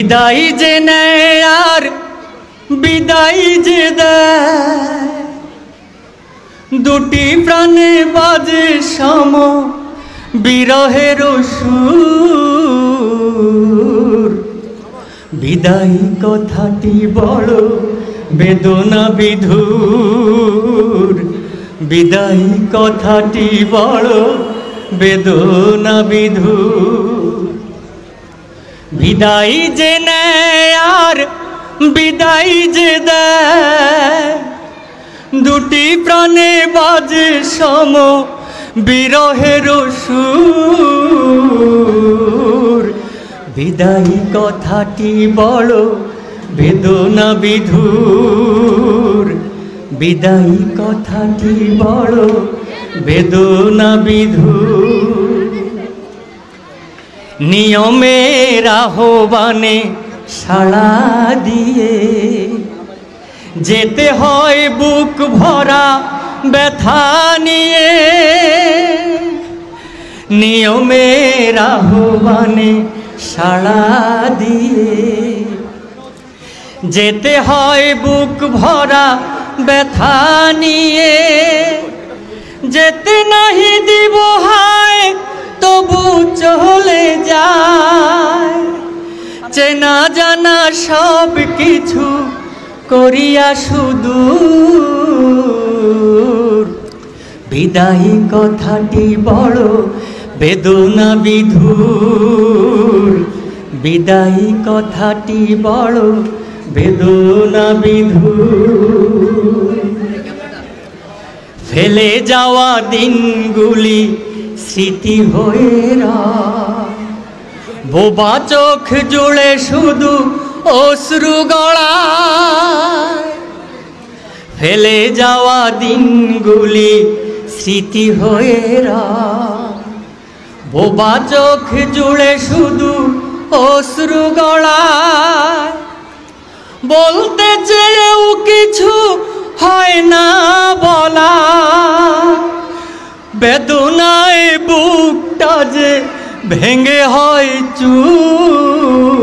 বিদায় যে নেয় আর বিদায় যে দেয়, দুটি প্রাণে বাজে সম বিরহের সুর। বিদায় কথাটি বড় বেদনা বিধুর, বিদায় কথাটি বড় বেদনা বিধুর। বিদায় যে নেয় আর বিদায় যে দেয়, দুটি প্রাণে বাজে সম বিরহের সুর। বিদায় কথাটি বড় বেদনা বিধুর, বিদায় কথাটি বড় বেদনা বিধুর। নিয়মের আহ্বানে সাড়া দিয়ে যেতে হয় বুক ভরা ব্যথা নিয়ে। নিয়মের আহ্বানে সাড়া দিয়ে যেতে হয় বুক ভরা ব্যথা নিয়ে। যেতে নাহি দিব হায় তবু চলে যায়, চেনা জানা সব কিছু করিয়া সুদূর। বিদায় কথাটি বড় বেদনা বিধুর, বিদায় কথাটি বড় বেদনা বিধুর। ফেলে যাওয়া দিনগুলি স্মৃতি হয়ে রয়, বোবা চোখ জুড়ে শুধু অশ্রু গড়ায়। ফেলে যাওয়া দিনগুলি স্মৃতি হয়ে রয়, বোবা চোখ জুড়ে শুধু অশ্রু গড়ায়। বলতে চেয়েও কিছু হয় না বলা, বেদনায় বুকটা যে ভেঙে হয় চুর।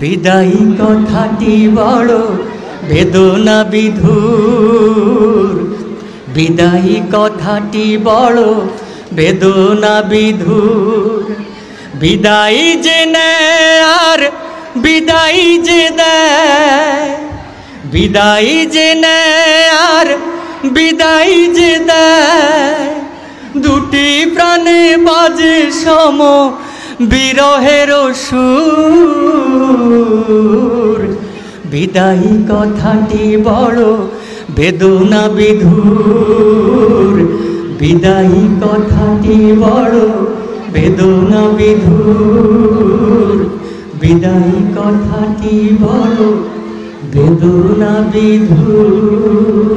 বিদায় কথাটি বড় বেদনা বিধুর, বিদায় কথাটি বড় বেদনা বিধুর। বিদায় যে নেয় আর বিদায় যে দেয়, বিদায় যে নেয় আর বিদায় যে দেয়, দুটি প্রাণে বাজে সম বিরহের সুর। বিদায় কথাটি বড় বেদনা বিধুর, বিদায় কথাটি বড় বেদনা বিধুর, বিদায় কথাটি বড় বেদনা বিধুর।